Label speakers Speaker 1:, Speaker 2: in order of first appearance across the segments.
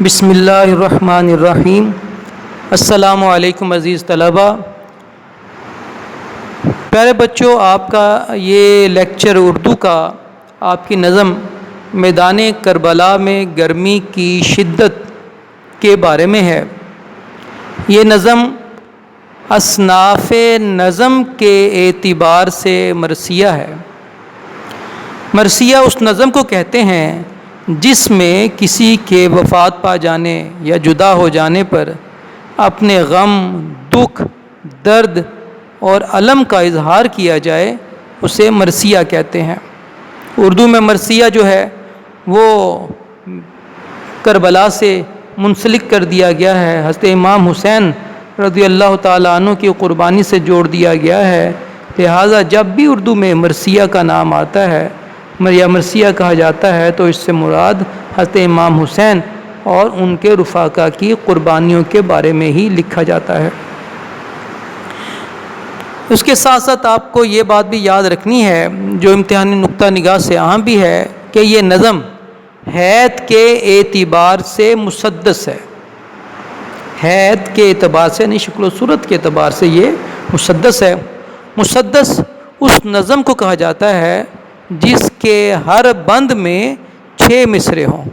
Speaker 1: بسم اللہ الرحمن الرحیم۔ السلام علیکم عزیز طلبہ۔ پیارے بچوں، آپ کا یہ لیکچر اردو کا آپ کی نظم میدان کربلا میں گرمی کی شدت کے بارے میں ہے۔ یہ نظم اصناف نظم کے اعتبار سے مرثیہ ہے۔ مرثیہ اس نظم کو کہتے ہیں جس میں کسی کے وفات پا جانے یا جدا ہو جانے پر اپنے غم، دکھ، درد اور الم کا اظہار کیا جائے، اسے مرثیہ کہتے ہیں۔ اردو میں مرثیہ جو ہے وہ کربلا سے منسلک کر دیا گیا ہے، حضرت امام حسین رضی اللہ تعالیٰ عنہ کی قربانی سے جوڑ دیا گیا ہے۔ لہٰذا جب بھی اردو میں مرثیہ کا نام آتا ہے یا مرثیہ کہا جاتا ہے تو اس سے مراد حضرت امام حسین اور ان کے رفقا کی قربانیوں کے بارے میں ہی لکھا جاتا ہے۔ اس کے ساتھ ساتھ آپ کو یہ بات بھی یاد رکھنی ہے جو امتحانی نقطہ نگاہ سے اہم بھی ہے کہ یہ نظم حیت کے اعتبار سے مسدس ہے۔ حیت کے اعتبار سے نہیں، شکل و صورت کے اعتبار سے یہ مسدس ہے۔ مسدس اس نظم کو کہا جاتا ہے جس کے ہر بند میں 6 مصرے ہوں۔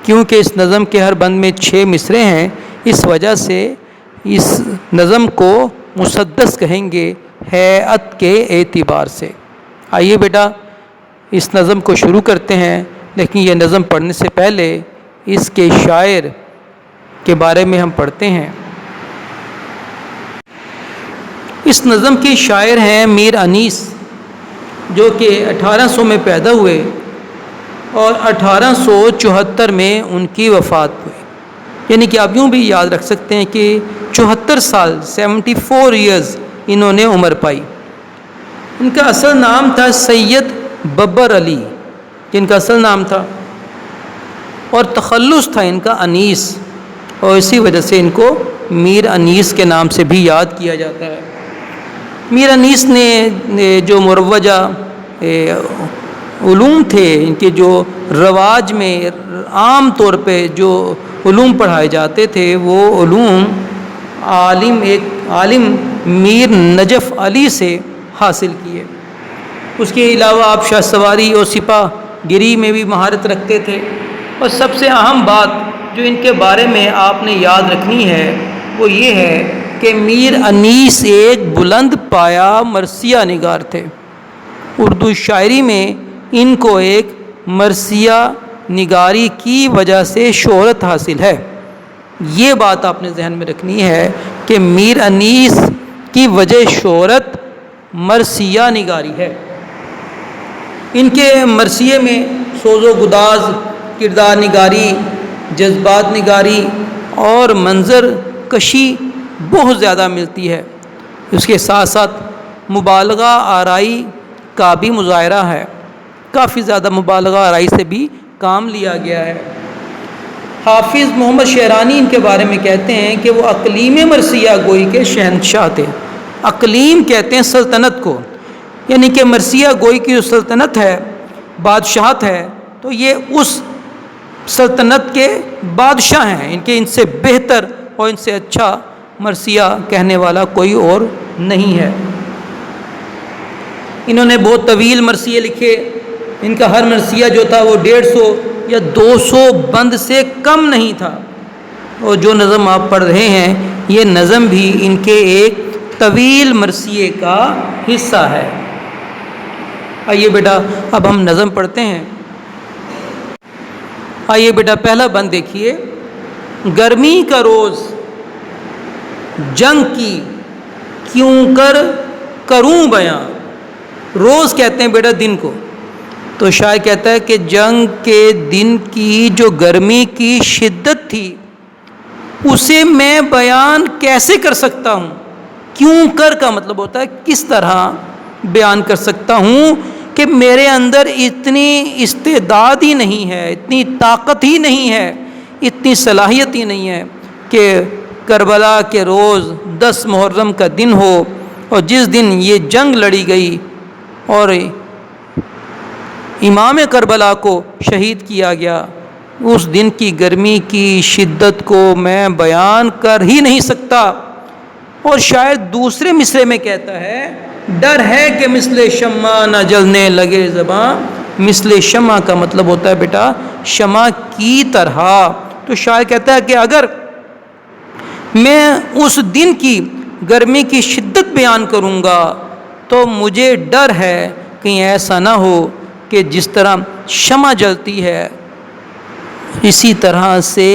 Speaker 1: کیونکہ اس نظم کے ہر بند میں 6 مصرے ہیں، اس وجہ سے اس نظم کو مسدس کہیں گے ہیئت کے اعتبار سے۔ آئیے بیٹا اس نظم کو شروع کرتے ہیں، لیکن یہ نظم پڑھنے سے پہلے اس کے شاعر کے بارے میں ہم پڑھتے ہیں۔ اس نظم کے شاعر ہیں میر انیس، جو کہ 1800 میں پیدا ہوئے اور 1874 میں ان کی وفات ہوئی۔ یعنی کہ آپ یوں بھی یاد رکھ سکتے ہیں کہ 74 سال 74 ایئرز انہوں نے عمر پائی۔ ان کا اصل نام تھا سید ببر علی، جن کا اصل نام تھا، اور تخلص تھا ان کا انیس، اور اسی وجہ سے ان کو میر انیس کے نام سے بھی یاد کیا جاتا ہے۔ میر انیس نے جو مروجہ علوم تھے، ان کے جو رواج میں عام طور پہ جو علوم پڑھائے جاتے تھے، وہ علوم ایک عالم میر نجف علی سے حاصل کیے۔ اس کے علاوہ آپ شاہ سواری اور سپاہ گیری میں بھی مہارت رکھتے تھے۔ اور سب سے اہم بات جو ان کے بارے میں آپ نے یاد رکھنی ہے وہ یہ ہے کہ میر انیس ایک بلند پایہ مرثیہ نگار تھے۔ اردو شاعری میں ان کو ایک مرثیہ نگاری کی وجہ سے شہرت حاصل ہے۔ یہ بات آپ نے ذہن میں رکھنی ہے کہ میر انیس کی وجہ شہرت مرثیہ نگاری ہے۔ ان کے مرثیے میں سوز و گداز، کردار نگاری، جذبات نگاری اور منظر کشی بہت زیادہ ملتی ہے۔ اس کے ساتھ ساتھ مبالغہ آرائی کا بھی مظاہرہ ہے، کافی زیادہ مبالغہ آرائی سے بھی کام لیا گیا ہے۔ حافظ محمد شعرانی ان کے بارے میں کہتے ہیں کہ وہ اقلیم مرثیہ گوئی کے شہنشاہ تھے۔ اقلیم کہتے ہیں سلطنت کو، یعنی کہ مرثیہ گوئی کی جو سلطنت ہے، بادشاہت ہے، تو یہ اس سلطنت کے بادشاہ ہیں۔ ان سے بہتر اور ان سے اچھا مرثیہ کہنے والا کوئی اور نہیں ہے۔ انہوں نے بہت طویل مرثیے لکھے۔ ان کا ہر مرثیہ جو تھا وہ 150 یا 200 بند سے کم نہیں تھا۔ اور جو نظم آپ پڑھ رہے ہیں یہ نظم بھی ان کے ایک طویل مرثیے کا حصہ ہے۔ آئیے بیٹا اب ہم نظم پڑھتے ہیں۔ آئیے بیٹا پہلا بند دیکھیے۔ گرمی کا روز جنگ کی کیوں کر کروں بیاں۔ روز کہتے ہیں بیٹا دن کو، تو شاعر کہتا ہے کہ جنگ کے دن کی جو گرمی کی شدت تھی اسے میں بیان کیسے کر سکتا ہوں۔ کیوں کر کا مطلب ہوتا ہے کس طرح بیان کر سکتا ہوں کہ میرے اندر اتنی استعداد ہی نہیں ہے، اتنی طاقت ہی نہیں ہے، اتنی صلاحیت ہی نہیں ہے کہ کربلا کے روز 10 محرم کا دن ہو اور جس دن یہ جنگ لڑی گئی اور امام کربلا کو شہید کیا گیا، اس دن کی گرمی کی شدت کو میں بیان کر ہی نہیں سکتا۔ اور شاعر دوسرے مصرعے میں کہتا ہے ڈر ہے کہ مثل شمع نہ جلنے لگے زباں۔ مثل شمع کا مطلب ہوتا ہے بیٹا شمع کی طرح۔ تو شاعر کہتا ہے کہ اگر میں اس دن کی گرمی کی شدت بیان کروں گا تو مجھے ڈر ہے کہیں ایسا نہ ہو کہ جس طرح شمع جلتی ہے اسی طرح سے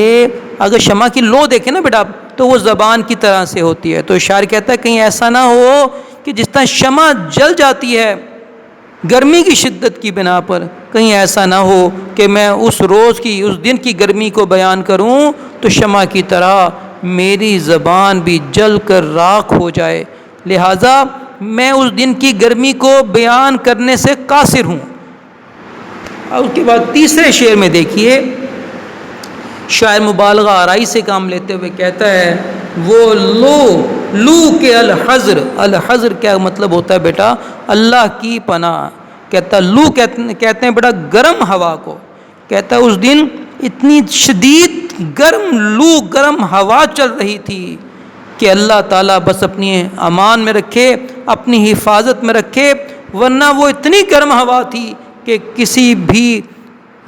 Speaker 1: اگر شمع کی لو دیکھیں نا بیٹا تو وہ زبان کی طرح سے ہوتی ہے۔ تو شاعر کہتا ہے کہیں ایسا نہ ہو کہ جس طرح شمع جل جاتی ہے گرمی کی شدت کی بنا پر، کہیں ایسا نہ ہو کہ میں اس روز کی اس دن کی گرمی کو بیان کروں تو شمع کی طرح میری زبان بھی جل کر راکھ ہو جائے، لہٰذا میں اس دن کی گرمی کو بیان کرنے سے قاصر ہوں۔ اور اس کے بعد تیسرے شعر میں دیکھیے شاعر مبالغہ آرائی سے کام لیتے ہوئے کہتا ہے وہ لو کے الحذر۔ الحذر کیا مطلب ہوتا ہے بیٹا اللہ کی پناہ۔ کہتا ہے لو کہتے ہیں بیٹا گرم ہوا کو، کہتا ہے اس دن اتنی شدید گرم ہوا چل رہی تھی کہ اللہ تعالیٰ بس اپنی امان میں رکھے، اپنی حفاظت میں رکھے، ورنہ وہ اتنی گرم ہوا تھی کہ کسی بھی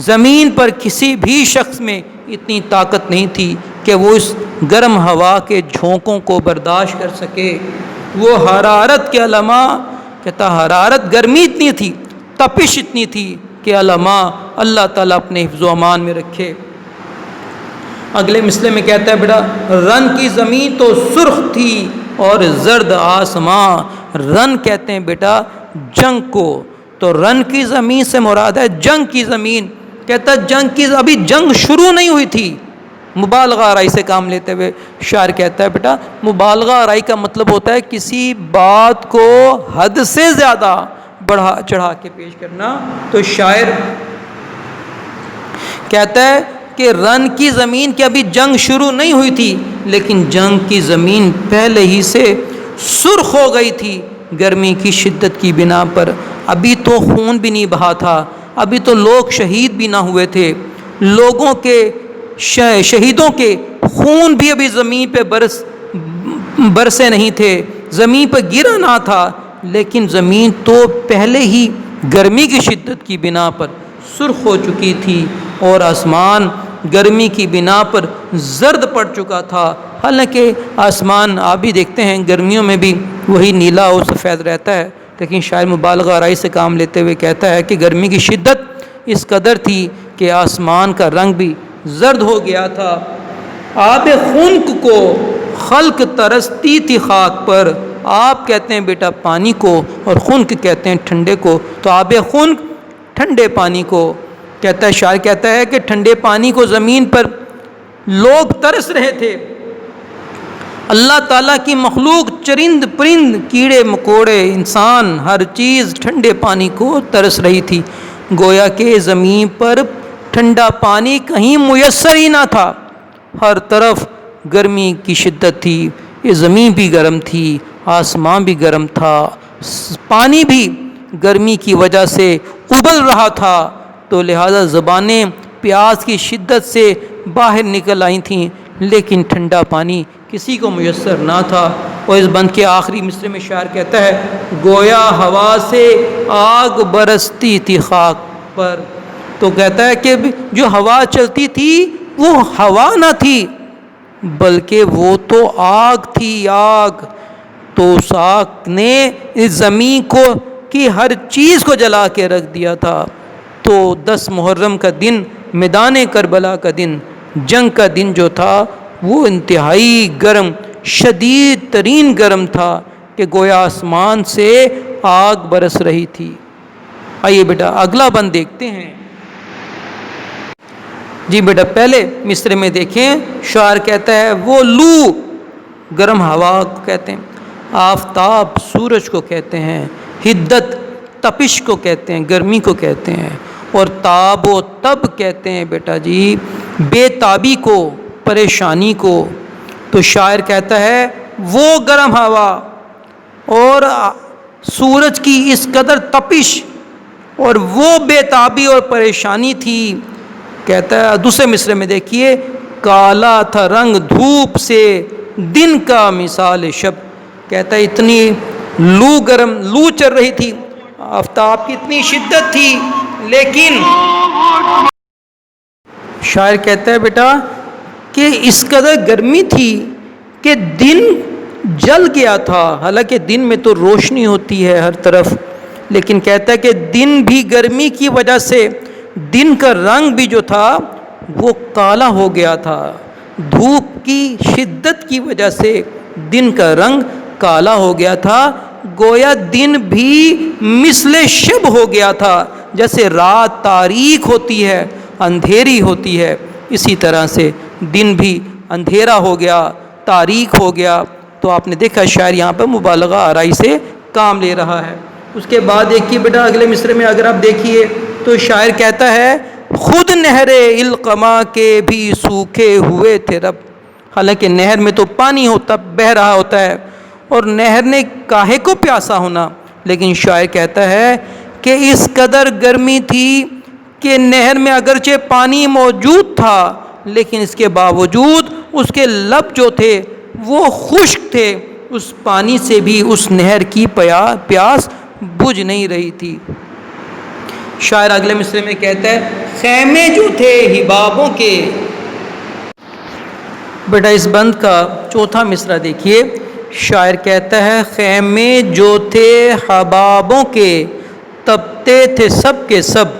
Speaker 1: زمین پر کسی بھی شخص میں اتنی طاقت نہیں تھی کہ وہ اس گرم ہوا کے جھونکوں کو برداشت کر سکے۔ وہ حرارت کے علماء، کہتا حرارت گرمی اتنی تھی، تپش اتنی تھی کہ علماء اللہ تعالیٰ اپنے حفظ و امان میں رکھے۔ اگلے مصرعے میں کہتا ہے بیٹا رن کی زمین تو سرخ تھی اور زرد آسماں۔ رن کہتے ہیں بیٹا جنگ کو، تو رن کی زمین سے مراد ہے جنگ کی زمین۔ کہتا ہے ابھی جنگ شروع نہیں ہوئی تھی۔ مبالغہ آرائی سے کام لیتے ہوئے شاعر کہتا ہے بیٹا مبالغہ آرائی کا مطلب ہوتا ہے کسی بات کو حد سے زیادہ بڑھا چڑھا کے پیش کرنا۔ تو شاعر کہتا ہے کہ رن کی زمین کی ابھی جنگ شروع نہیں ہوئی تھی لیکن جنگ کی زمین پہلے ہی سے سرخ ہو گئی تھی گرمی کی شدت کی بنا پر۔ ابھی تو خون بھی نہیں بہا تھا، ابھی تو لوگ شہید بھی نہ ہوئے تھے، لوگوں کے شہیدوں کے خون بھی ابھی زمین پہ برسے نہیں تھے، زمین پہ گرا نہ تھا، لیکن زمین تو پہلے ہی گرمی کی شدت کی بنا پر سرخ ہو چکی تھی اور آسمان گرمی کی بنا پر زرد پڑ چکا تھا۔ حالانکہ آسمان آپ بھی دیکھتے ہیں گرمیوں میں بھی وہی نیلا اور سفید رہتا ہے، لیکن شاعر مبالغہ آرائی سے کام لیتے ہوئے کہتا ہے کہ گرمی کی شدت اس قدر تھی کہ آسمان کا رنگ بھی زرد ہو گیا تھا۔ آب خنک کو خلق ترستی تھی خاک پر۔ آپ کہتے ہیں بیٹا پانی کو اور خنک کہتے ہیں ٹھنڈے کو، تو آب خنک ٹھنڈے پانی کو کہتا ہے۔ شاعر کہتا ہے کہ ٹھنڈے پانی کو زمین پر لوگ ترس رہے تھے، اللہ تعالیٰ کی مخلوق چرند پرند کیڑے مکوڑے انسان ہر چیز ٹھنڈے پانی کو ترس رہی تھی۔ گویا کہ زمین پر ٹھنڈا پانی کہیں میسر ہی نہ تھا، ہر طرف گرمی کی شدت تھی، یہ زمین بھی گرم تھی، آسمان بھی گرم تھا، پانی بھی گرمی کی وجہ سے ابل رہا تھا، تو لہذا زبانیں پیاس کی شدت سے باہر نکل آئی تھیں لیکن ٹھنڈا پانی کسی کو میسر نہ تھا۔ اور اس بند کے آخری مصرعے میں شاعر کہتا ہے گویا ہوا سے آگ برستی تھی خاک پر۔ تو کہتا ہے کہ جو ہوا چلتی تھی وہ ہوا نہ تھی بلکہ وہ تو آگ تھی، آگ۔ تو اس آگ نے اس زمین کو کی ہر چیز کو جلا کے رکھ دیا تھا۔ تو 10 محرم کا دن میدان کربلا کا دن، جنگ کا دن جو تھا وہ انتہائی گرم، شدید ترین گرم تھا کہ گویا آسمان سے آگ برس رہی تھی۔ آئیے بیٹا اگلا بند دیکھتے ہیں۔ جی بیٹا پہلے مصرعے میں دیکھیں شاعر کہتا ہے وہ لو گرم ہوا کو کہتے ہیں، آفتاب سورج کو کہتے ہیں، حدت تپش کو کہتے ہیں، گرمی کو کہتے ہیں، اور تاب و تب کہتے ہیں بیٹا جی بے تابی کو، پریشانی کو۔ تو شاعر کہتا ہے وہ گرم ہوا اور سورج کی اس قدر تپش اور وہ بے تابی اور پریشانی تھی کہتا ہے دوسرے مصرے میں دیکھیے، کالا تھا رنگ دھوپ سے دن کا مثال شب. کہتا ہے اتنی لو چل رہی تھی، آفتاب کی اتنی شدت تھی، لیکن شاعر کہتا ہے بیٹا کہ اس قدر گرمی تھی کہ دن جل گیا تھا. حالانکہ دن میں تو روشنی ہوتی ہے ہر طرف، لیکن کہتا ہے کہ دن بھی گرمی کی وجہ سے دن کا رنگ بھی جو تھا وہ کالا ہو گیا تھا. دھوپ کی شدت کی وجہ سے دن کا رنگ کالا ہو گیا تھا. گویا دن بھی مثل شب ہو گیا تھا. جیسے رات تاریک ہوتی ہے، اندھیری ہوتی ہے، اسی طرح سے دن بھی اندھیرا ہو گیا، تاریک ہو گیا. تو آپ نے دیکھا شاعر یہاں پر مبالغہ آرائی سے کام لے رہا ہے. اس کے بعد دیکھیے بیٹا اگلے مصرے میں اگر آپ دیکھیے تو شاعر کہتا ہے خود نہر القما کے بھی سوکھے ہوئے تھے رب. حالانکہ نہر میں تو پانی ہوتا، بہہ رہا ہوتا ہے، اور نہر نے کاہے کو پیاسا ہونا. لیکن شاعر کہتا ہے کہ اس قدر گرمی تھی کہ نہر میں اگرچہ پانی موجود تھا، لیکن اس کے باوجود اس کے لب جو تھے وہ خشک تھے. اس پانی سے بھی اس نہر کی پیاس بجھ نہیں رہی تھی. شاعر اگلے مصرے میں کہتا ہے خیمے جو تھے حبابوں کے. بیٹا اس بند کا چوتھا مصرع دیکھیے. شاعر کہتا ہے خیمے جو تھے حبابوں کے، تپتے تھے سب کے سب.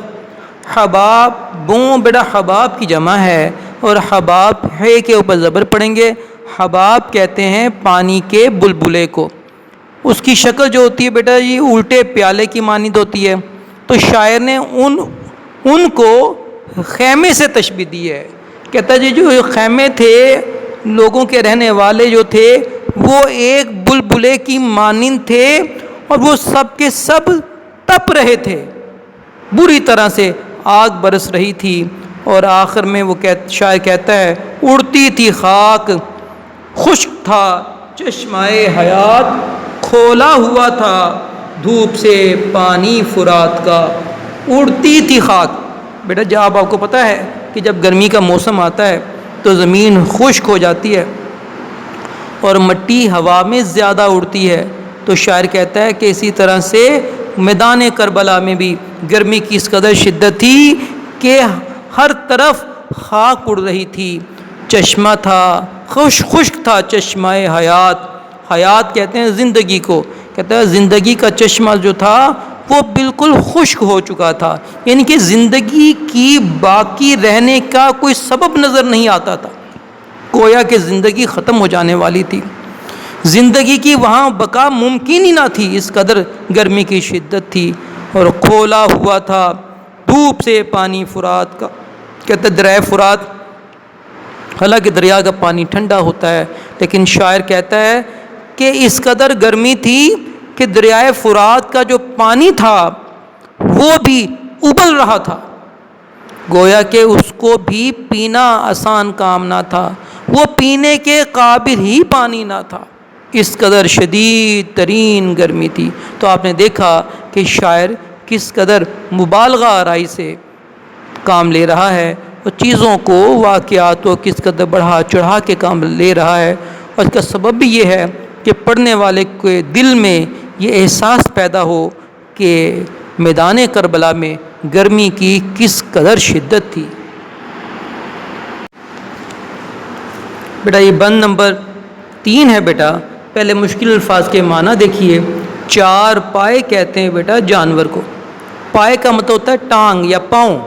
Speaker 1: حبابوں بیٹا حباب کی جمع ہے، اور حباب ہے کے اوپر زبر پڑیں گے. حباب کہتے ہیں پانی کے بلبلے کو. اس کی شکل جو ہوتی ہے بیٹا یہ الٹے پیالے کی مانند ہوتی ہے. تو شاعر نے ان کو خیمے سے تشبیہ دی ہے. کہتا ہے جی جو خیمے تھے، لوگوں کے رہنے والے جو تھے وہ ایک بلبلے کی مانند تھے، اور وہ سب کے سب تپ رہے تھے، بری طرح سے آگ برس رہی تھی. اور آخر میں وہ شاعر کہتا ہے اڑتی تھی خاک، خشک تھا چشمہ حیات، کھولا ہوا تھا دھوپ سے پانی فرات کا. اڑتی تھی خاک. بیٹا جب آپ کو پتہ ہے کہ جب گرمی کا موسم آتا ہے تو زمین خشک ہو جاتی ہے اور مٹی ہوا میں زیادہ اڑتی ہے. تو شاعر کہتا ہے کہ اسی طرح سے میدان کربلا میں بھی گرمی کی اس قدر شدت تھی کہ ہر طرف خاک اڑ رہی تھی. چشمہ تھا، خشک تھا چشمہ حیات. حیات کہتے ہیں زندگی کو. کہتا ہے زندگی کا چشمہ جو تھا وہ بالکل خشک ہو چکا تھا، یعنی کہ زندگی کی باقی رہنے کا کوئی سبب نظر نہیں آتا تھا. گویا کہ زندگی ختم ہو جانے والی تھی، زندگی کی وہاں بقا ممکن ہی نہ تھی، اس قدر گرمی کی شدت تھی. اور کھولا ہوا تھا دھوپ سے پانی فرات کا. کہتا ہے دریائے فرات، حالانکہ دریا کا پانی ٹھنڈا ہوتا ہے، لیکن شاعر کہتا ہے کہ اس قدر گرمی تھی کہ دریائے فرات کا جو پانی تھا وہ بھی ابل رہا تھا. گویا کہ اس کو بھی پینا آسان کام نہ تھا، وہ پینے کے قابل ہی پانی نہ تھا، اس قدر شدید ترین گرمی تھی. تو آپ نے دیکھا کہ شاعر کس قدر مبالغہ آرائی سے کام لے رہا ہے، اور چیزوں کو، واقعات کو کس قدر بڑھا چڑھا کے کام لے رہا ہے. اور اس کا سبب بھی یہ ہے کہ پڑھنے والے کے دل میں یہ احساس پیدا ہو کہ میدان کربلا میں گرمی کی کس قدر شدت تھی. بیٹا یہ بند نمبر 3 ہے. بیٹا پہلے مشکل الفاظ کے معنی دیکھیے. چار پائے کہتے ہیں بیٹا جانور کو. پائے کا مطلب ہوتا ہے ٹانگ یا پاؤں.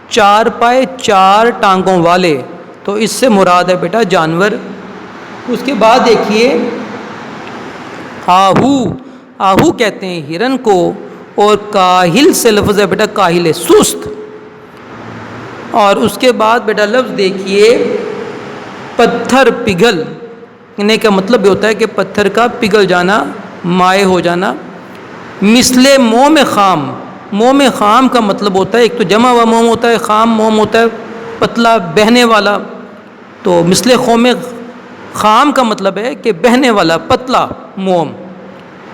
Speaker 1: چار پائے چار ٹانگوں والے، تو اس سے مراد ہے بیٹا جانور. اس کے بعد دیکھیے آہو. آہو کہتے ہیں ہرن کو، اور کاہل سے لفظ ہے بیٹا کاہل سست. اور اس کے بعد بیٹا لفظ دیکھیے پتھر پگھلنے کا مطلب یہ ہوتا ہے کہ پتھر کا پگھل جانا، مائع ہو جانا. مثل موم خام. موم خام کا مطلب ہوتا ہے ایک تو جمع ہوا موم ہوتا ہے، خام موم ہوتا ہے پتلا بہنے والا. تو مثل خام کا مطلب ہے کہ بہنے والا پتلا موم.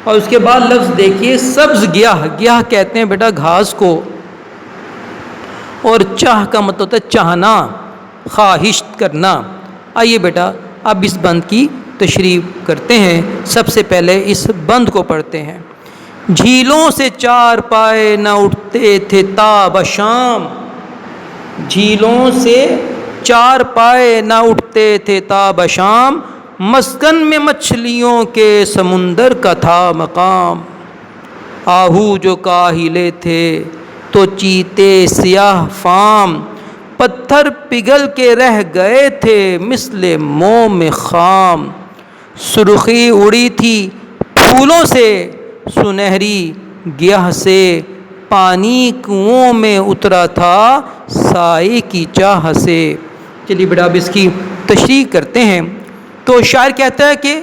Speaker 1: اور اس کے بعد لفظ دیکھیے سبز گیاہ. گیاہ کہتے ہیں بیٹا گھاس کو، اور چاہ کا مطلب ہوتا ہے چاہنا، خواہش کرنا۔ آئیے بیٹا اب اس بند کی تشریح کرتے ہیں۔ سب سے پہلے اس بند کو پڑھتے ہیں۔ جھیلوں سے چار پائے نہ اٹھتے تھے تا بشام، جھیلوں سے چار پائے نہ اٹھتے تھے تا بشام، مسکن میں مچھلیوں کے سمندر کا تھا مقام۔ آہو جو کاہلے تھے تو چیتے سیاہ فام، پتھر پگھل کے رہ گئے تھے مثل موم خام۔ سرخی اڑی تھی پھولوں سے سنہری گیہ سے، پانی کنوؤں میں اترا تھا سائے کی چاہ سے۔ چلیے بیٹا اب اس کی تشریح کرتے ہیں۔ تو شاعر کہتا ہے کہ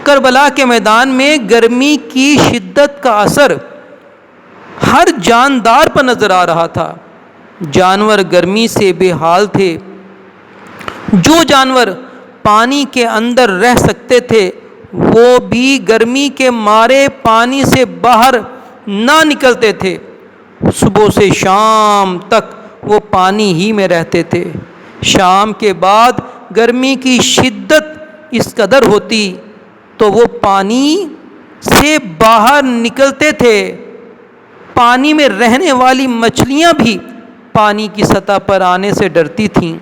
Speaker 1: کربلا کے میدان میں گرمی کی شدت کا اثر ہر جاندار پر نظر آ رہا تھا۔ جانور گرمی سے بے حال تھے۔ جو جانور پانی کے اندر رہ سکتے تھے وہ بھی گرمی کے مارے پانی سے باہر نہ نکلتے تھے۔ صبح سے شام تک وہ پانی ہی میں رہتے تھے۔ شام کے بعد گرمی کی شدت اس قدر ہوتی تو وہ پانی سے باہر نکلتے تھے۔ پانی میں رہنے والی مچھلیاں بھی پانی کی سطح پر آنے سے ڈرتی تھیں،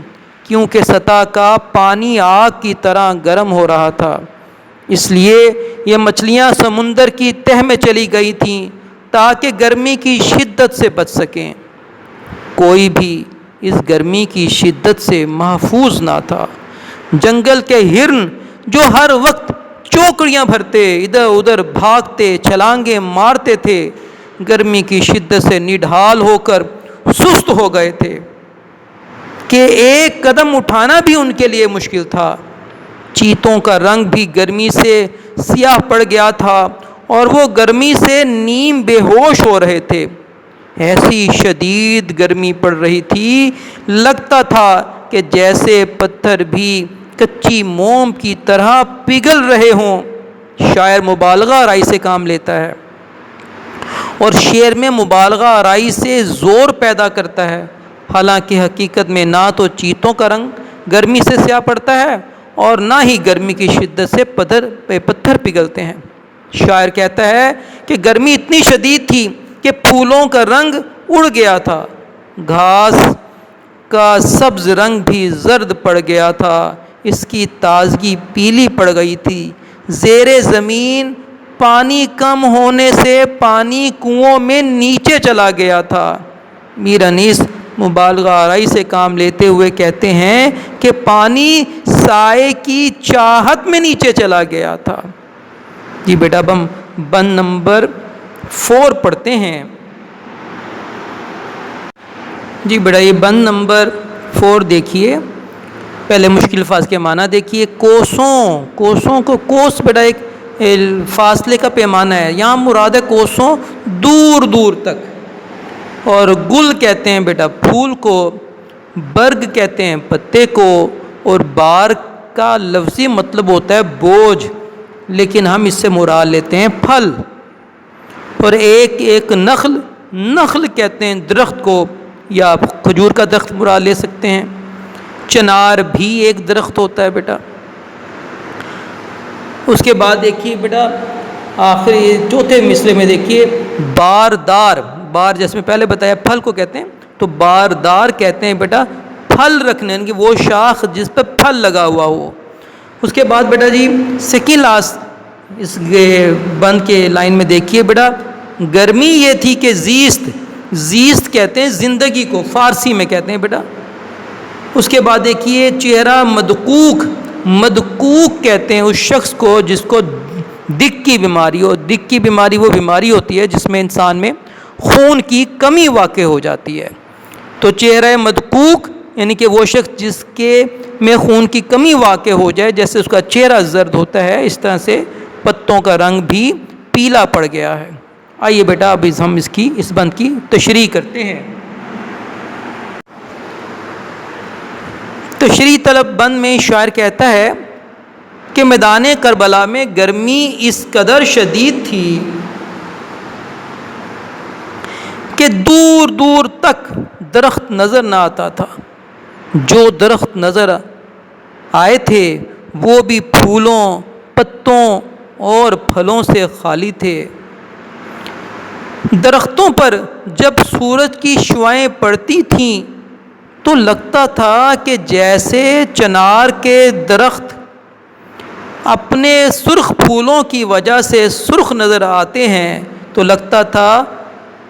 Speaker 1: کیونکہ سطح کا پانی آگ کی طرح گرم ہو رہا تھا۔ اس لیے یہ مچھلیاں سمندر کی تہہ میں چلی گئی تھیں تاکہ گرمی کی شدت سے بچ سکیں۔ کوئی بھی اس گرمی کی شدت سے محفوظ نہ تھا۔ جنگل کے ہرن جو ہر وقت چوکڑیاں بھرتے، ادھر ادھر بھاگتے، چھلانگیں مارتے تھے، گرمی کی شدت سے نڈھال ہو کر سست ہو گئے تھے کہ ایک قدم اٹھانا بھی ان کے لیے مشکل تھا۔ چیتوں کا رنگ بھی گرمی سے سیاہ پڑ گیا تھا اور وہ گرمی سے نیم بے ہوش ہو رہے تھے۔ ایسی شدید گرمی پڑ رہی تھی، لگتا تھا کہ جیسے پتھر بھی کچی موم کی طرح پگھل رہے ہوں۔ شاعر مبالغہ آرائی سے کام لیتا ہے اور شعر میں مبالغہ آرائی سے زور پیدا کرتا ہے، حالانکہ حقیقت میں نہ تو چیتوں کا رنگ گرمی سے سیاہ پڑتا ہے اور نہ ہی گرمی کی شدت سے پتھر پگھلتے ہیں۔ شاعر کہتا ہے کہ گرمی اتنی شدید تھی کہ پھولوں کا رنگ اڑ گیا تھا، گھاس کا سبز رنگ بھی زرد پڑ گیا تھا، اس کی تازگی پیلی پڑ گئی تھی۔ زیر زمین پانی کم ہونے سے پانی کنوؤں میں نیچے چلا گیا تھا۔ میر انیس مبالغہ آرائی سے کام لیتے ہوئے کہتے ہیں کہ پانی سائے کی چاہت میں نیچے چلا گیا تھا۔ جی بیٹا اب ہم بند نمبر 4 پڑھتے ہیں۔ جی بیٹا یہ بند نمبر 4 دیکھیے، پہلے مشکل الفاظ کے معنی دیکھیے۔ کوسوں کو کوس بیٹا ایک فاصلے کا پیمانہ ہے، یہاں مراد ہے کوسوں دور دور تک۔ اور گل کہتے ہیں بیٹا پھول کو، برگ کہتے ہیں پتے کو، اور بار کا لفظی مطلب ہوتا ہے بوجھ، لیکن ہم اس سے مراد لیتے ہیں پھل۔ اور ایک نخل کہتے ہیں درخت کو، یا کھجور کا درخت مراد لے سکتے ہیں۔ چنار بھی ایک درخت ہوتا ہے بیٹا۔ اس کے بعد دیکھیے بیٹا آخری چوتھے مصرے میں دیکھیے باردار، بار جیسے میں پہلے بتایا پھل کو کہتے ہیں، تو باردار کہتے ہیں بیٹا پھل رکھنے، یعنی کہ وہ شاخ جس پہ پھل لگا ہوا ہو۔ اس کے بعد بیٹا جی سیکنڈ لاسٹ اس بند کے لائن میں دیکھیے بیٹا، گرمی یہ تھی کہ زیست کہتے ہیں زندگی کو، فارسی میں کہتے ہیں بیٹا۔ اس کے بعد دیکھیے چہرہ مدقوق کہتے ہیں اس شخص کو جس کو دق کی بیماری ہو۔ دق کی بیماری وہ بیماری ہوتی ہے جس میں انسان میں خون کی کمی واقع ہو جاتی ہے۔ تو چہرہ مدقوق یعنی کہ وہ شخص جس کے میں خون کی کمی واقع ہو جائے، جیسے اس کا چہرہ زرد ہوتا ہے اس طرح سے پتوں کا رنگ بھی پیلا پڑ گیا ہے۔ آئیے بیٹا اب ہم اس بند کی تشریح کرتے ہیں۔ تشریح طلب بند میں شاعر کہتا ہے کہ میدان کربلا میں گرمی اس قدر شدید تھی کہ دور دور تک درخت نظر نہ آتا تھا۔ جو درخت نظر آئے تھے وہ بھی پھولوں، پتوں اور پھلوں سے خالی تھے۔ درختوں پر جب سورج کی شعاعیں پڑتی تھیں تو لگتا تھا کہ جیسے چنار کے درخت اپنے سرخ پھولوں کی وجہ سے سرخ نظر آتے ہیں، تو لگتا تھا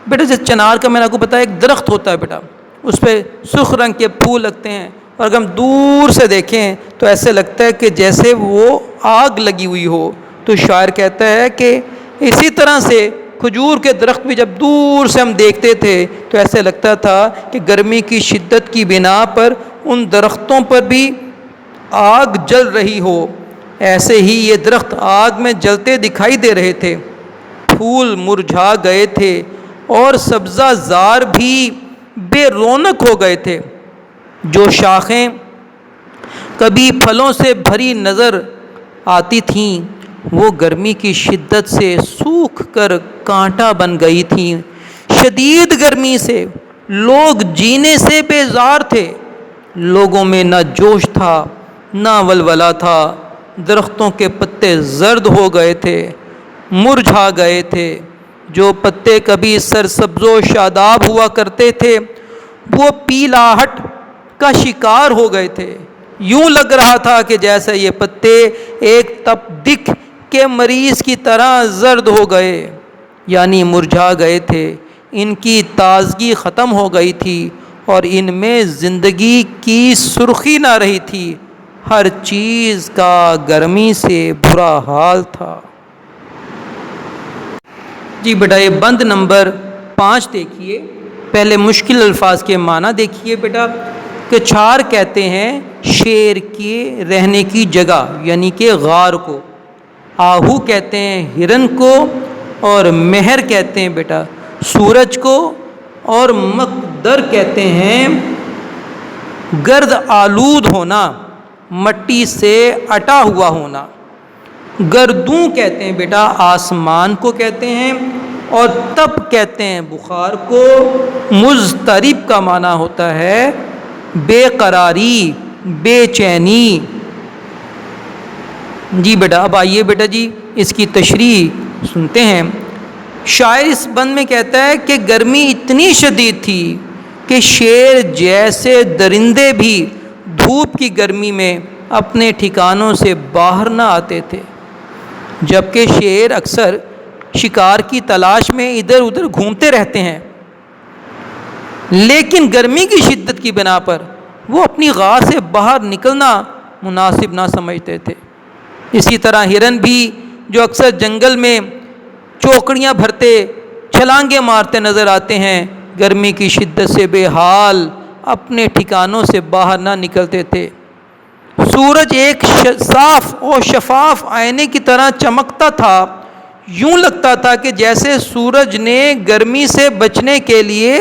Speaker 1: بیٹا جیسے چنار کا میں نے آپ کو بتایا ایک درخت ہوتا ہے بیٹا، اس پہ سرخ رنگ کے پھول لگتے ہیں، اور اگر ہم دور سے دیکھیں تو ایسے لگتا ہے کہ جیسے وہ آگ لگی ہوئی ہو۔ تو شاعر کہتا ہے کہ اسی طرح سے کھجور کے درخت بھی جب دور سے ہم دیکھتے تھے تو ایسے لگتا تھا کہ گرمی کی شدت کی بنا پر ان درختوں پر بھی آگ جل رہی ہو۔ ایسے ہی یہ درخت آگ میں جلتے دکھائی دے رہے تھے، پھول مرجھا گئے تھے اور سبزہ زار بھی بے رونق ہو گئے تھے۔ جو شاخیں کبھی پھلوں سے بھری نظر آتی تھیں وہ گرمی کی شدت سے سوکھ کر کانٹا بن گئی تھیں۔ شدید گرمی سے لوگ جینے سے بیزار تھے، لوگوں میں نہ جوش تھا نہ ولولہ تھا۔ درختوں کے پتے زرد ہو گئے تھے، مرجھا گئے تھے۔ جو پتے کبھی سرسبز و شاداب ہوا کرتے تھے وہ پیلاہٹ کا شکار ہو گئے تھے۔ یوں لگ رہا تھا کہ جیسے یہ پتے ایک تپدق کے مریض کی طرح زرد ہو گئے، یعنی مرجھا گئے تھے۔ ان کی تازگی ختم ہو گئی تھی اور ان میں زندگی کی سرخی نہ رہی تھی۔ ہر چیز کا گرمی سے برا حال تھا۔ جی بیٹا یہ بند نمبر 5 دیکھیے، پہلے مشکل الفاظ کے معنی دیکھیے بیٹا۔ کچھار کہتے ہیں شیر کے رہنے کی جگہ یعنی کہ غار کو، آہو کہتے ہیں ہرن کو، اور مہر کہتے ہیں بیٹا سورج کو، اور مقدر کہتے ہیں گرد آلود ہونا، مٹی سے اٹا ہوا ہونا۔ گردوں کہتے ہیں بیٹا آسمان کو کہتے ہیں، اور تپ کہتے ہیں بخار کو۔ مضطرب کا معنی ہوتا ہے بے قراری، بے چینی۔ جی بیٹا اب آئیے بیٹا جی اس کی تشریح سنتے ہیں۔ شاعر اس بند میں کہتا ہے کہ گرمی اتنی شدید تھی کہ شیر جیسے درندے بھی دھوپ کی گرمی میں اپنے ٹھکانوں سے باہر نہ آتے تھے، جبکہ شیر اکثر شکار کی تلاش میں ادھر ادھر گھومتے رہتے ہیں، لیکن گرمی کی شدت کی بنا پر وہ اپنی غار سے باہر نکلنا مناسب نہ سمجھتے تھے۔ اسی طرح ہرن بھی جو اکثر جنگل میں چوکڑیاں بھرتے چھلانگیں مارتے نظر آتے ہیں، گرمی کی شدت سے بے حال اپنے ٹھکانوں سے باہر نہ نکلتے تھے۔ سورج ایک صاف اور شفاف آئینے کی طرح چمکتا تھا، یوں لگتا تھا کہ جیسے سورج نے گرمی سے بچنے کے لیے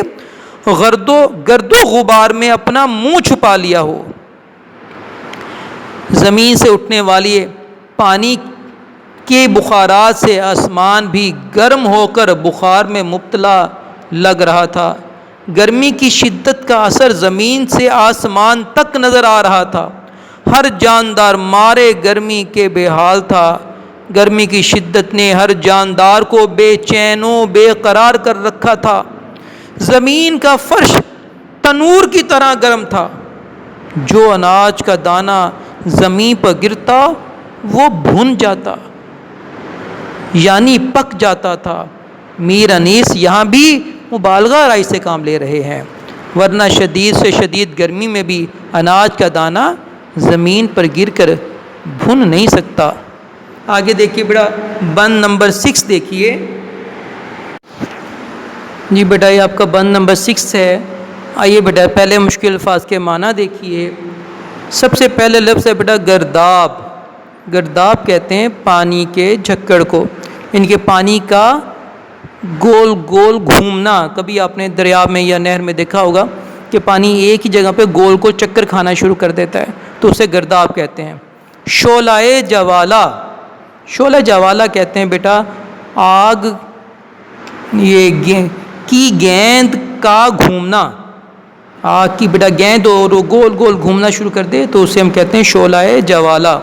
Speaker 1: گرد و غبار میں اپنا منہ چھپا لیا ہو۔ زمین سے اٹھنے والی پانی کے بخارات سے آسمان بھی گرم ہو کر بخار میں مبتلا لگ رہا تھا۔ گرمی کی شدت کا اثر زمین سے آسمان تک نظر آ رہا تھا۔ ہر جاندار مارے گرمی کے بے حال تھا۔ گرمی کی شدت نے ہر جاندار کو بے چین و بے قرار کر رکھا تھا۔ زمین کا فرش تنور کی طرح گرم تھا۔ جو اناج کا دانہ زمین پر گرتا وہ بھن جاتا یعنی پک جاتا تھا۔ میر انیس یہاں بھی مبالغہ آرائی سے کام لے رہے ہیں، ورنہ شدید سے شدید گرمی میں بھی اناج کا دانہ زمین پر گر کر بھن نہیں سکتا۔ آگے دیکھیے بیٹا بند نمبر 6 دیکھیے۔ جی بیٹا یہ آپ کا بند نمبر 6 ہے۔ آئیے بیٹا پہلے مشکل الفاظ کے معنی دیکھیے۔ سب سے پہلے لفظ ہے بیٹا گرداب۔ گرداب کہتے ہیں پانی کے جھکڑ کو، ان کے پانی کا گول گول گھومنا۔ کبھی آپ نے دریا میں یا نہر میں دیکھا ہوگا کہ پانی ایک ہی جگہ پہ گول گول چکر کھانا شروع کر دیتا ہے، تو اسے گرداب کہتے ہیں۔ شعلہ جوالا، شعلہ جوالا کہتے ہیں بیٹا آگ کی گیند کا گھومنا، آگ کی بیٹا گیند اور وہ گول گول گھومنا شروع کر دے تو اسے ہم کہتے ہیں شعلہ جوالا۔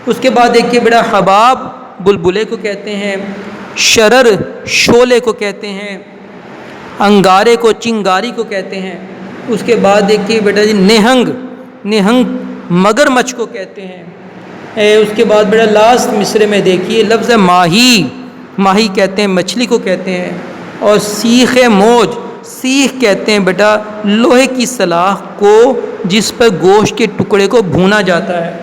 Speaker 1: اس کے بعد دیکھیے بیٹا حباب بلبلے کو کہتے ہیں، شرر شعلے کو کہتے ہیں، انگارے کو چنگاری کو کہتے ہیں۔ اس کے بعد دیکھیے بیٹا جی نہنگ مگر مچھ کو کہتے ہیں۔ اس کے بعد بیٹا لاسٹ مصرے میں دیکھیے لفظ ماہی کہتے ہیں، مچھلی کو کہتے ہیں۔ اور سیخ موج، سیخ کہتے ہیں بیٹا لوہے کی سلاخ کو جس پر گوشت کے ٹکڑے کو بھونا جاتا ہے۔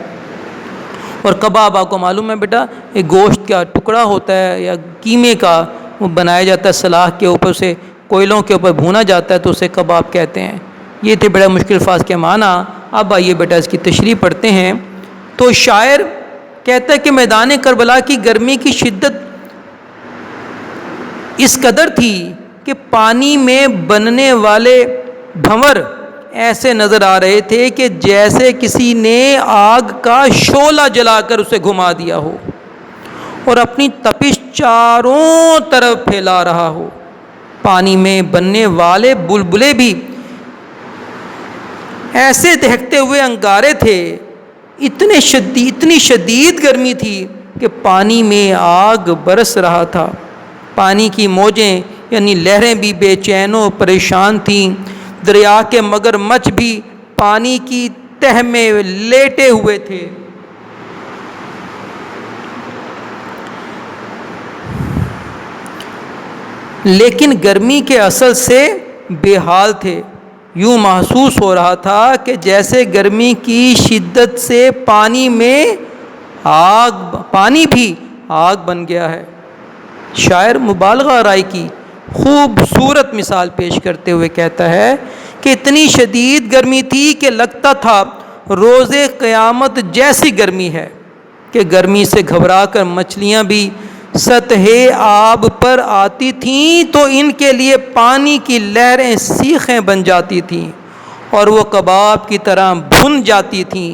Speaker 1: اور کباب آپ کو معلوم ہے بیٹا ایک گوشت کا ٹکڑا ہوتا ہے یا قیمے کا، وہ بنایا جاتا ہے سلاخ کے اوپر سے، کوئلوں کے اوپر بھونا جاتا ہے تو اسے کباب کہتے ہیں۔ یہ تھے بڑا مشکل الفاظ کے معنی۔ اب آئیے بیٹا اس کی تشریح پڑھتے ہیں۔ تو شاعر کہتا ہے کہ میدان کربلا کی گرمی کی شدت اس قدر تھی کہ پانی میں بننے والے بھنور ایسے نظر آ رہے تھے کہ جیسے کسی نے آگ کا شعلہ جلا کر اسے گھما دیا ہو اور اپنی تپش چاروں طرف پھیلا رہا ہو۔ پانی میں بننے والے بلبلے بھی ایسے دہکتے ہوئے انگارے تھے، اتنی شدید گرمی تھی کہ پانی میں آگ برس رہا تھا۔ پانی کی موجیں یعنی لہریں بھی بے چین و پریشان تھیں۔ دریا کے مگر مچھ بھی پانی کی تہ میں لیٹے ہوئے تھے۔ لیکن گرمی کے اثر سے بے حال تھے۔ یوں محسوس ہو رہا تھا کہ جیسے گرمی کی شدت سے پانی بھی آگ بن گیا ہے۔ شاعر مبالغہ آرائی کی خوبصورت مثال پیش کرتے ہوئے کہتا ہے کہ اتنی شدید گرمی تھی کہ لگتا تھا روز قیامت جیسی گرمی ہے، کہ گرمی سے گھبرا کر مچھلیاں بھی سطح آب پر آتی تھیں تو ان کے لیے پانی کی لہریں سیخیں بن جاتی تھیں اور وہ کباب کی طرح بھن جاتی تھیں۔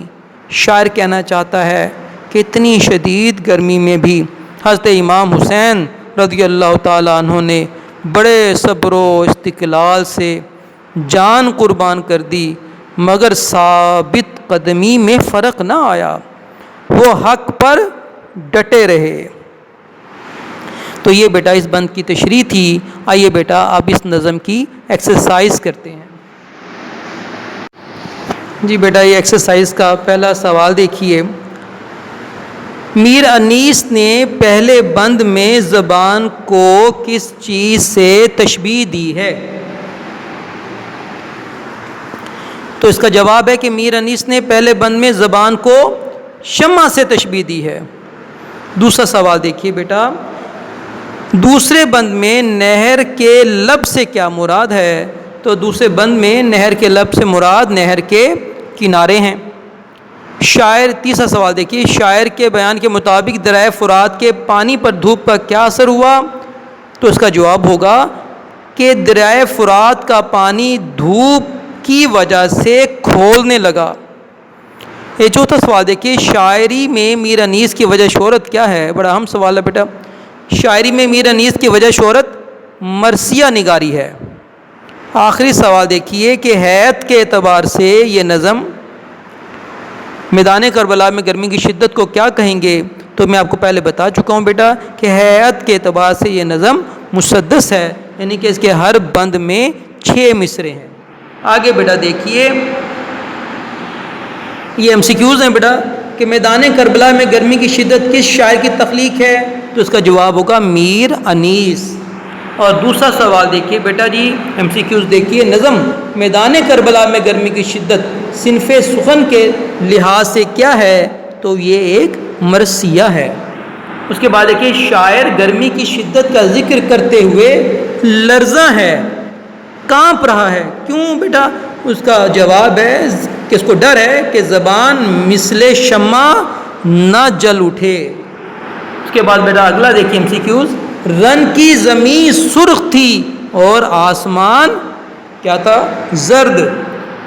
Speaker 1: شاعر کہنا چاہتا ہے کہ اتنی شدید گرمی میں بھی حضرت امام حسین رضی اللہ تعالیٰ عنہ نے بڑے صبر و استقلال سے جان قربان کر دی، مگر ثابت قدمی میں فرق نہ آیا، وہ حق پر ڈٹے رہے۔ تو یہ بیٹا اس بند کی تشریح تھی۔ آئیے بیٹا اب اس نظم کی ایکسرسائز کرتے ہیں۔ جی بیٹا یہ ایکسرسائز کا پہلا سوال دیکھیے۔ میر انیس نے پہلے بند میں زبان کو کس چیز سے تشبیہ دی ہے؟ تو اس کا جواب ہے کہ میر انیس نے پہلے بند میں زبان کو شمع سے تشبیہ دی ہے۔ دوسرا سوال دیکھیے بیٹا، دوسرے بند میں نہر کے لب سے کیا مراد ہے؟ تو دوسرے بند میں نہر کے لب سے مراد نہر کے کنارے ہیں۔ شاعر تیسرا سوال دیکھیے، شاعر کے بیان کے مطابق دریائے فرات کے پانی پر دھوپ کا کیا اثر ہوا؟ تو اس کا جواب ہوگا کہ دریائے فرات کا پانی دھوپ کی وجہ سے کھولنے لگا۔ یہ چوتھا سوال دیکھیے، شاعری میں میر انیس کی وجہ شہرت کیا ہے؟ بڑا اہم سوال ہے بیٹا۔ شاعری میں میر انیس کی وجہ شہرت مرثیہ نگاری ہے۔ آخری سوال دیکھیے کہ ہیئت کے اعتبار سے یہ نظم میدان کربلا میں گرمی کی شدت کو کیا کہیں گے؟ تو میں آپ کو پہلے بتا چکا ہوں بیٹا کہ ہیئت کے اعتبار سے یہ نظم مسدس ہے، یعنی کہ اس کے ہر بند میں 6 مصرے ہیں۔ آگے بیٹا دیکھیے، یہ MCQs ہیں بیٹا کہ میدان کربلا میں گرمی کی شدت کس شاعر کی تخلیق ہے؟ تو اس کا جواب ہوگا میر انیس۔ اور دوسرا سوال دیکھیے بیٹا جی، MCQs دیکھیے، نظم میدان کربلا میں گرمی کی شدت صنف سخن کے لحاظ سے کیا ہے؟ تو یہ ایک مرثیہ ہے۔ اس کے بعد دیکھیے، شاعر گرمی کی شدت کا ذکر کرتے ہوئے لرزاں ہے، کانپ رہا ہے، کیوں بیٹا؟ اس کا جواب ہے کہ اس کو ڈر ہے کہ زبان مثل شمع نہ جل اٹھے۔ اس کے بعد بیٹا اگلا دیکھیے MCQs، رن کی زمین سرخ تھی اور آسمان کیا تھا؟ زرد۔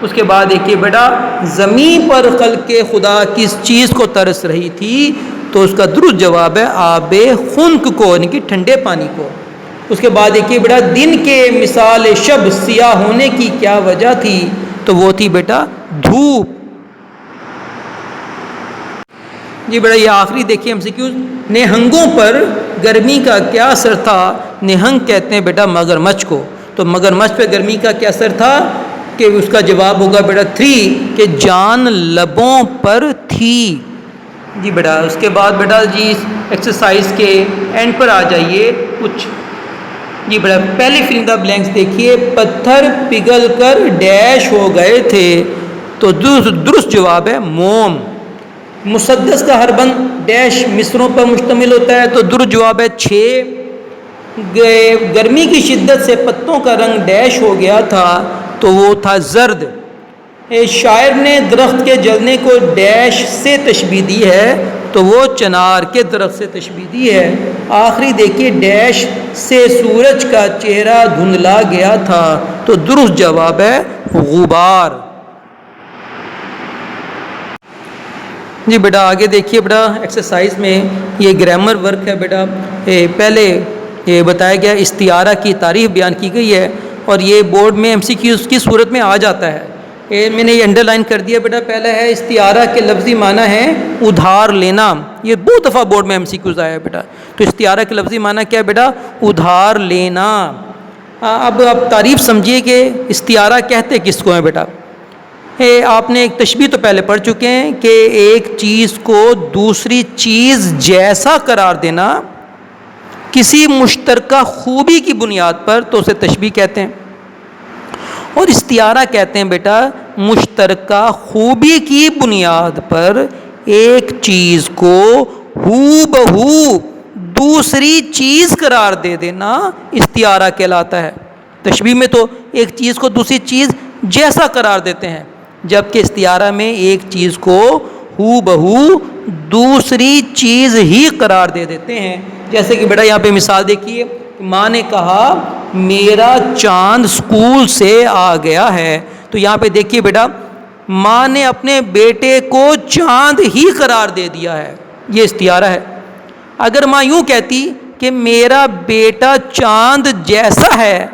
Speaker 1: اس کے بعد دیکھیے بیٹا، زمین پر خلق خدا کس چیز کو ترس رہی تھی؟ تو اس کا درست جواب ہے آب خنک کو، یعنی کہ ٹھنڈے پانی کو۔ اس کے بعد دیکھیے بیٹا دن کے مثال شب سیاہ ہونے کی کیا وجہ تھی؟ تو وہ تھی بیٹا دھوپ۔ جی بیٹا یہ آخری دیکھیے MCQ، نہنگوں پر گرمی کا کیا اثر تھا؟ نہنگ کہتے ہیں بیٹا مگرمچھ کو، تو مگرمچھ پہ گرمی کا کیا اثر تھا؟ کہ اس کا جواب ہوگا بیٹا 3 کہ جان لبوں پر تھی۔ جی بیٹا اس کے بعد بیٹا جی ایکسرسائز کے اینڈ پر آ جائیے کچھ۔ جی بیٹا پہلے فل ان دا بلینکس دیکھیے، پتھر پگھل کر ڈیش ہو گئے تھے، تو درست جواب ہے موم۔ مسدس کا ہر بند ڈیش مصروں پر مشتمل ہوتا ہے، تو درست جواب ہے 6۔ گرمی کی شدت سے پتوں کا رنگ ڈیش ہو گیا تھا، تو وہ تھا زرد۔ شاعر نے درخت کے جلنے کو ڈیش سے تشبیہ دی ہے، تو وہ چنار کے درخت سے تشبیہ دی ہے۔ آخری دیکھیے ڈیش سے سورج کا چہرہ دھندلا گیا تھا، تو درست جواب ہے غبار۔ جی بیٹا آگے دیکھیے بیٹا ایکسرسائز میں یہ گرامر ورک ہے بیٹا۔ پہلے یہ بتایا گیا استعارہ کی تعریف بیان کی گئی ہے، اور یہ بورڈ میں MCQs کی صورت میں آ جاتا ہے۔ میں نے یہ انڈر لائن کر دیا بیٹا۔ پہلا ہے استعارہ کے لفظی معنی ہے ادھار لینا، یہ بہت دفعہ بورڈ میں MCQs آیا ہے بیٹا۔ تو استعارہ کے لفظی معنی کیا ہے بیٹا؟ ادھار لینا۔ اب آپ تعریف سمجھیے کہ استعارہ کہتے کس کو ہیں بیٹا۔ آپ نے ایک تشبیہ تو پہلے پڑھ چکے ہیں کہ ایک چیز کو دوسری چیز جیسا قرار دینا کسی مشترکہ خوبی کی بنیاد پر، تو اسے تشبیہ کہتے ہیں۔ اور استعارہ کہتے ہیں بیٹا مشترکہ خوبی کی بنیاد پر ایک چیز کو ہو بہو دوسری چیز قرار دے دینا استعارہ کہلاتا ہے۔ تشبیہ میں تو ایک چیز کو دوسری چیز جیسا قرار دیتے ہیں، جبکہ استعارہ میں ایک چیز کو ہو بہو دوسری چیز ہی قرار دے دیتے ہیں۔ جیسے کہ بیٹا یہاں پہ مثال دیکھیے، ماں نے کہا میرا چاند اسکول سے آ گیا ہے، تو یہاں پہ دیکھیے بیٹا ماں نے اپنے بیٹے کو چاند ہی قرار دے دیا ہے، یہ استعارہ ہے۔ اگر ماں یوں کہتی کہ میرا بیٹا چاند جیسا ہے،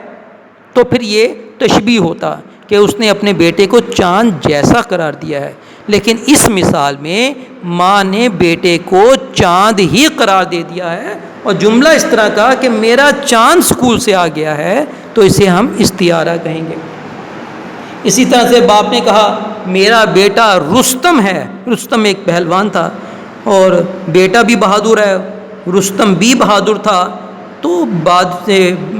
Speaker 1: تو پھر یہ تشبیہ ہوتا کہ اس نے اپنے بیٹے کو چاند جیسا قرار دیا ہے۔ لیکن اس مثال میں ماں نے بیٹے کو چاند ہی قرار دے دیا ہے، اور جملہ اس طرح کا کہ میرا چاند اسکول سے آ گیا ہے، تو اسے ہم استعارہ کہیں گے۔ اسی طرح سے باپ نے کہا میرا بیٹا رستم ہے، رستم ایک پہلوان تھا، اور بیٹا بھی بہادر ہے، رستم بھی بہادر تھا، تو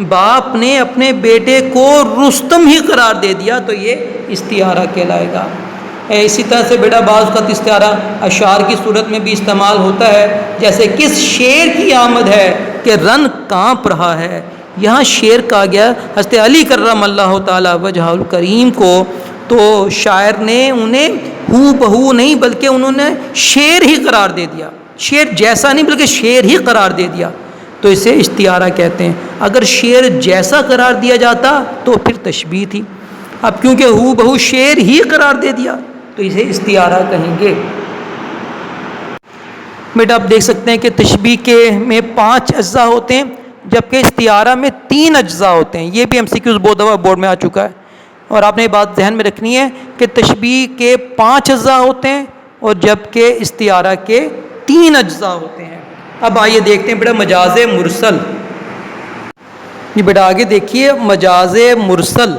Speaker 1: باپ نے اپنے بیٹے کو رستم ہی قرار دے دیا، تو یہ استعارہ کہلائے گا۔ اسی طرح سے بیٹا بعض اوقات استعارہ اشعار کی صورت میں بھی استعمال ہوتا ہے، جیسے کس شعر کی آمد ہے کہ رن کانپ رہا ہے۔ یہاں شعر کہا گیا حضرت علی کرم اللہ تعالی وجہہ الکریم کو، تو شاعر نے انہیں ہو بہو نہیں بلکہ انہوں نے شعر ہی قرار دے دیا، شعر جیسا نہیں بلکہ شعر ہی قرار دے دیا، تو اسے استعارہ کہتے ہیں۔ اگر شعر جیسا قرار دیا جاتا تو پھر تشبیہ تھی، اب کیونکہ ہو بہو شعر ہی قرار دے دیا تو اسے استعارہ کہیں گے۔ بیٹا آپ دیکھ سکتے ہیں کہ تشبیہ کے میں 5 اجزاء ہوتے ہیں، جبکہ استعارہ میں 3 اجزاء ہوتے ہیں۔ یہ بھی MCQs بہت دفعہ بورڈ میں آ چکا ہے، اور آپ نے یہ بات ذہن میں رکھنی ہے کہ تشبیہ کے 5 اجزاء ہوتے ہیں، اور جبکہ استعارہ کے 3 اجزاء ہوتے ہیں۔ اب آئیے دیکھتے ہیں بیٹا مجاز مرسل۔ یہ بیٹا آگے دیکھیے مجاز مرسل۔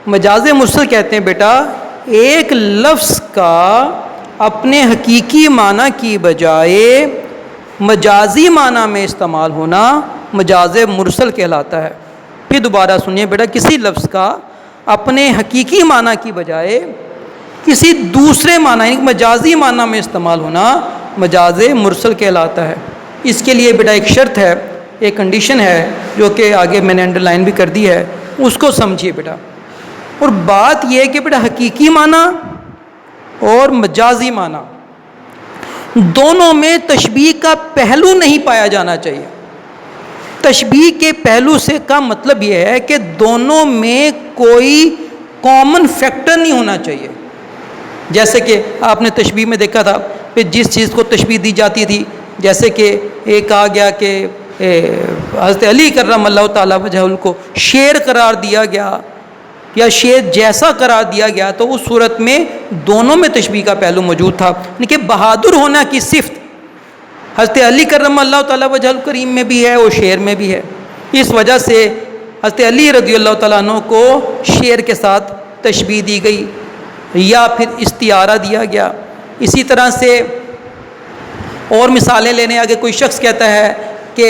Speaker 1: مجاز مرسل کہتے ہیں بیٹا ایک لفظ کا اپنے حقیقی معنی کی بجائے مجازی معنی میں استعمال ہونا مجاز مرسل کہلاتا ہے۔ پھر دوبارہ سنیے بیٹا، کسی لفظ کا اپنے حقیقی معنی کی بجائے کسی دوسرے معنی یعنی مجازی معنی میں استعمال ہونا مجاز مرسل کہلاتا ہے۔ اس کے لیے بیٹا ایک شرط ہے، ایک کنڈیشن ہے، جو کہ آگے میں نے انڈر لائن بھی کر دی ہے، اس کو سمجھیے بیٹا۔ اور بات یہ ہے کہ بیٹا حقیقی معنی اور مجازی معنی دونوں میں تشبیہ کا پہلو نہیں پایا جانا چاہیے۔ تشبیہ کے پہلو سے کا مطلب یہ ہے کہ دونوں میں کوئی کامن فیکٹر نہیں ہونا چاہیے۔ جیسے کہ آپ نے تشبیہ میں دیکھا تھا کہ جس چیز کو تشبیہ دی جاتی تھی، جیسے کہ ایک کہا گیا کہ حضرت علی کرم اللہ تعالیٰ وجہ کو شیر قرار دیا گیا یا شیر جیسا قرار دیا گیا تو اس صورت میں دونوں میں تشبیہ کا پہلو موجود تھا، یعنی کہ بہادر ہونا کی صفت حضرت علی کرم اللہ تعالیٰ وجہ کریم میں بھی ہے اور شیر میں بھی ہے۔ اس وجہ سے حضرت علی رضی اللہ تعالیٰ عنہ کو شیر کے ساتھ تشبیہ دی گئی یا پھر استعارہ دیا گیا۔ اسی طرح سے اور مثالیں لینے آگے کوئی شخص کہتا ہے کہ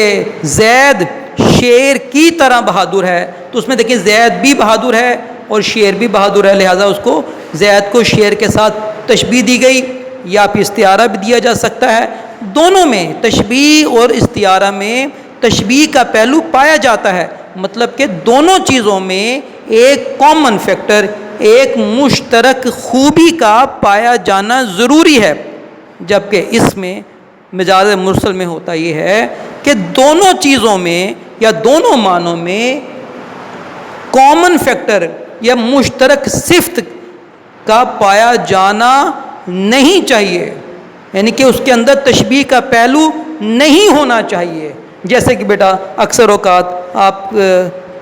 Speaker 1: زید شیر کی طرح بہادر ہے، تو اس میں دیکھیں زید بھی بہادر ہے اور شیر بھی بہادر ہے، لہٰذا اس کو زید کو شیر کے ساتھ تشبیہ دی گئی یا پھر استعارہ بھی دیا جا سکتا ہے۔ دونوں میں تشبیہ اور استعارہ میں تشبیہ کا پہلو پایا جاتا ہے، مطلب کہ دونوں چیزوں میں ایک کامن فیکٹر، ایک مشترک خوبی کا پایا جانا ضروری ہے، جبکہ اس میں مجاز مرسل میں ہوتا یہ ہے کہ دونوں چیزوں میں یا دونوں معنوں میں کامن فیکٹر یا مشترک صفت کا پایا جانا نہیں چاہیے، یعنی کہ اس کے اندر تشبیہ کا پہلو نہیں ہونا چاہیے۔ جیسے کہ بیٹا اکثر اوقات آپ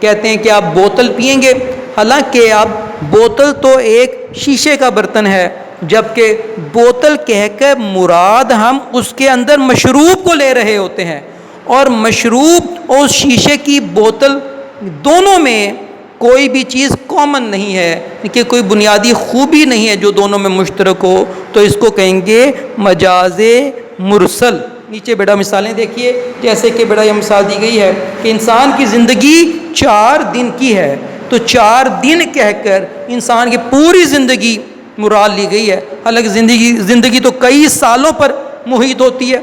Speaker 1: کہتے ہیں کہ آپ بوتل پئیں گے، حالانکہ آپ بوتل تو ایک شیشے کا برتن ہے، جبکہ بوتل کہہ کر مراد ہم اس کے اندر مشروب کو لے رہے ہوتے ہیں، اور مشروب اور شیشے کی بوتل دونوں میں کوئی بھی چیز کامن نہیں ہے کہ کوئی بنیادی خوبی نہیں ہے جو دونوں میں مشترک ہو، تو اس کو کہیں گے مجاز مرسل۔ نیچے بیٹا مثالیں دیکھیے، جیسے کہ بیٹا یہ مثال دی گئی ہے کہ انسان کی زندگی 4 دن کی ہے، تو 4 دن کہہ کر انسان کی پوری زندگی مراد لی گئی ہے، حالانکہ زندگی تو کئی سالوں پر محیط ہوتی ہے،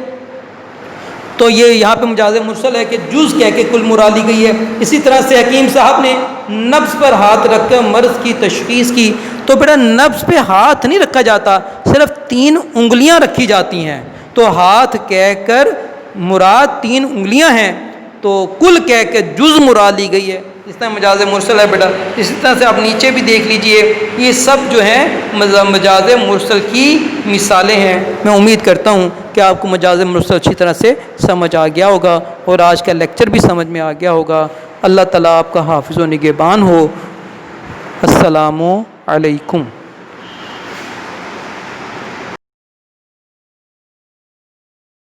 Speaker 1: تو یہ یہاں پہ مجاز مرسل ہے کہ جز کہہ کے کل مراد لی گئی ہے۔ اسی طرح سے حکیم صاحب نے نبض پر ہاتھ رکھ کر مرض کی تشخیص کی، تو بیٹا نبض پہ ہاتھ نہیں رکھا جاتا، صرف 3 انگلیاں رکھی جاتی ہیں، تو ہاتھ کہہ کر مراد 3 انگلیاں ہیں، تو کل کہہ کے جز مراد لی گئی ہے، اس طرح مجاز مرسل ہے بیٹا۔ اسی طرح سے آپ نیچے بھی دیکھ لیجئے، یہ سب جو ہیں مجاز مرسل کی مثالیں ہیں۔ میں امید کرتا ہوں کہ آپ کو مجاز مرسل اچھی طرح سے سمجھ آ گیا ہوگا اور آج کا لیکچر بھی سمجھ میں آ گیا ہوگا۔ اللہ تعالیٰ آپ کا حافظ و نگہبان ہو۔ السلام علیکم۔